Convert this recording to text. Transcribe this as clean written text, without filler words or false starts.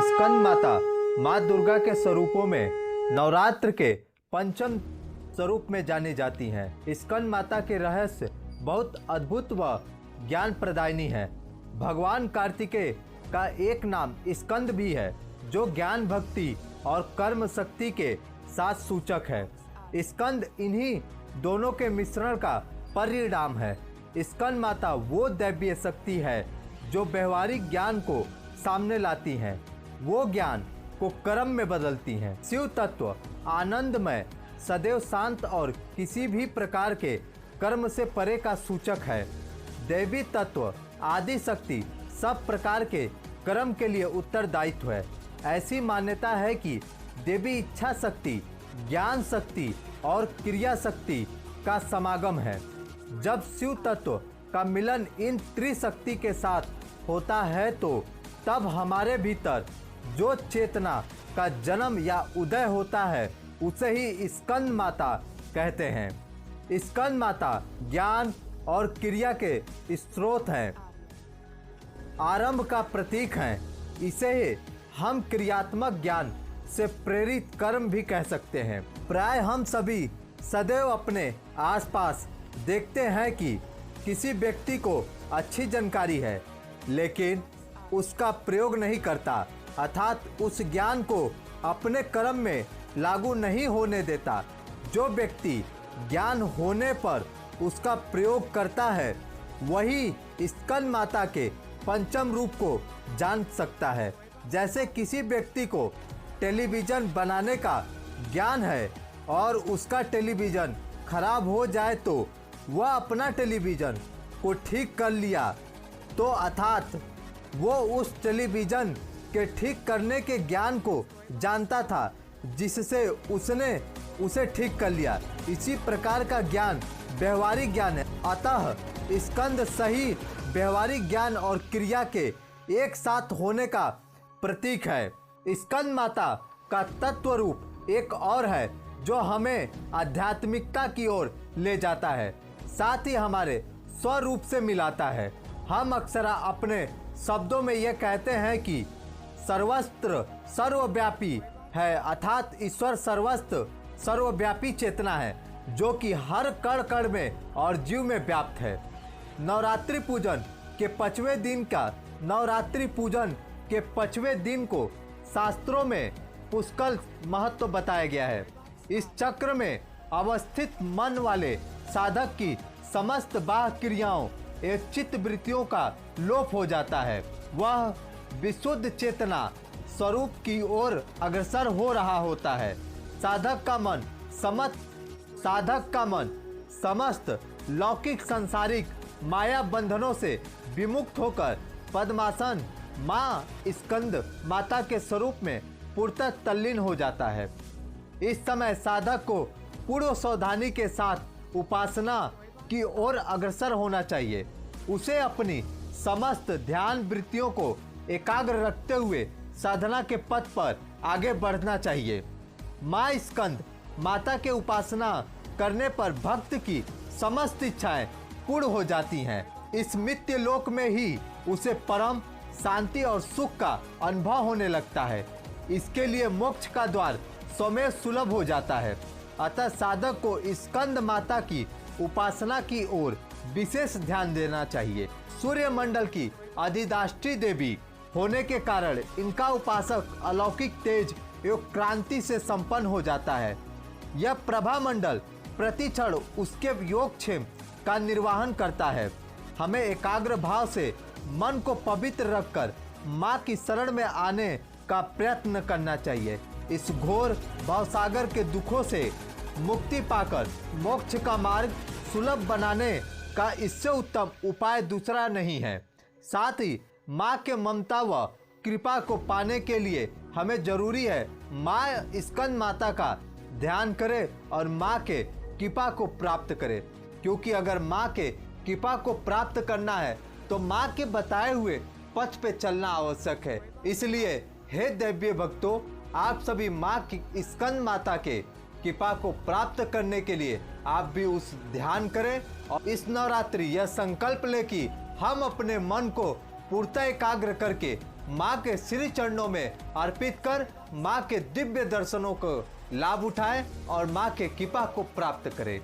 स्कंद माता माँ दुर्गा के स्वरूपों में नवरात्र के पंचम स्वरूप में जानी जाती हैं। स्कंद माता के रहस्य बहुत अद्भुत व ज्ञान प्रदायिनी है। भगवान कार्तिकेय का एक नाम स्कंद भी है, जो ज्ञान, भक्ति और कर्म शक्ति के साथ सूचक है। स्कंद इन्हीं दोनों के मिश्रण का परिणाम है। स्कंद माता वो दैवीय शक्ति है जो व्यवहारिक ज्ञान को सामने लाती हैं, वो ज्ञान को कर्म में बदलती हैं। शिव तत्व आनंदमय, सदैव शांत और किसी भी प्रकार के कर्म से परे का सूचक है। देवी तत्व आदि शक्ति सब प्रकार के कर्म के लिए उत्तरदायित्व है। ऐसी मान्यता है कि देवी इच्छा शक्ति, ज्ञान शक्ति और क्रिया शक्ति का समागम है। जब शिव तत्व का मिलन इन त्रिशक्ति के साथ होता है तो तब हमारे भीतर जो चेतना का जन्म या उदय होता है उसे ही स्कंद माता कहते हैं। स्कंद माता ज्ञान और क्रिया के स्रोत हैं, आरंभ का प्रतीक हैं। इसे ही हम क्रियात्मक ज्ञान से प्रेरित कर्म भी कह सकते हैं। प्राय हम सभी सदैव अपने आसपास देखते हैं कि किसी व्यक्ति को अच्छी जानकारी है लेकिन उसका प्रयोग नहीं करता, अर्थात उस ज्ञान को अपने कर्म में लागू नहीं होने देता। जो व्यक्ति ज्ञान होने पर उसका प्रयोग करता है वही स्कंद माता के पंचम रूप को जान सकता है। जैसे किसी व्यक्ति को टेलीविज़न बनाने का ज्ञान है और उसका टेलीविज़न खराब हो जाए तो वह अपना टेलीविज़न को ठीक कर लिया, तो अर्थात वो उस टेलीविज़न के ठीक करने के ज्ञान को जानता था जिससे उसने उसे ठीक कर लिया। इसी प्रकार का ज्ञान व्यवहारिक ज्ञान है। अतः स्कंद सही व्यवहारिक ज्ञान और क्रिया के एक साथ होने का प्रतीक है। स्कंद माता का तत्व रूप एक और है जो हमें आध्यात्मिकता की ओर ले जाता है, साथ ही हमारे स्वरूप से मिलाता है। हम अक्सर अपने शब्दों में यह कहते हैं कि सर्वत्र सर्वव्यापी है, अर्थात ईश्वर सर्वत्र सर्वव्यापी चेतना है जो कि हर कण कण में और जीव में व्याप्त है। नवरात्रि पूजन के 5वें दिन को शास्त्रों में पुष्कल महत्व बताया गया है। इस चक्र में अवस्थित मन वाले साधक की समस्त बाह्य क्रियाओं एवं चित्त वृत्तियों का लोप हो जाता है। वह विशुद्ध चेतना स्वरूप की ओर अग्रसर हो रहा होता है। साधक का मन समस्त लौकिक सांसारिक माया बंधनों से विमुक्त होकर पद्मासन माँ स्कंद माता के स्वरूप में पूर्णतः तल्लीन हो जाता है। इस समय साधक को पूर्व सावधानी के साथ उपासना की ओर अग्रसर होना चाहिए। उसे अपनी समस्त ध्यान वृत्तियों को एकाग्र रखते हुए साधना के पथ पर आगे बढ़ना चाहिए। माँ स्कंद माता के उपासना करने पर भक्त की समस्त इच्छाएं पूर्ण हो जाती हैं। इस मिथ्य लोक में ही उसे परम शांति और सुख का अनुभव होने लगता है। इसके लिए मोक्ष का द्वार स्वयं सुलभ हो जाता है। अतः साधक को स्कंद माता की उपासना की ओर विशेष ध्यान देना चाहिए। सूर्य मंडल की अधिष्ठात्री देवी होने के कारण इनका उपासक अलौकिक तेज एवं क्रांति से संपन्न हो जाता है। यह प्रभा मंडल प्रति क्षण उसके योगक्षेम का निर्वहन करता है। हमें एकाग्र भाव से मन को पवित्र रखकर माँ की शरण में आने का प्रयत्न करना चाहिए। इस घोर भवसागर के दुखों से मुक्ति पाकर मोक्ष का मार्ग सुलभ बनाने का इससे उत्तम उपाय दूसरा नहीं है। साथ ही माँ के ममता व कृपा को पाने के लिए हमें जरूरी है माँ स्कंद माता का ध्यान करें और माँ के कृपा को प्राप्त करें, क्योंकि अगर माँ के कृपा को प्राप्त करना है तो माँ के बताए हुए पथ पे चलना आवश्यक है। इसलिए हे दैवीय भक्तों, आप सभी माँ की स्कंद माता के कृपा को प्राप्त करने के लिए आप भी उस ध्यान करें और इस नवरात्रि यह संकल्प ले कि हम अपने मन को पूर्णतः एकाग्र करके मां के श्री चरणों में अर्पित कर मां के दिव्य दर्शनों को लाभ उठाएं और मां के कृपा को प्राप्त करें।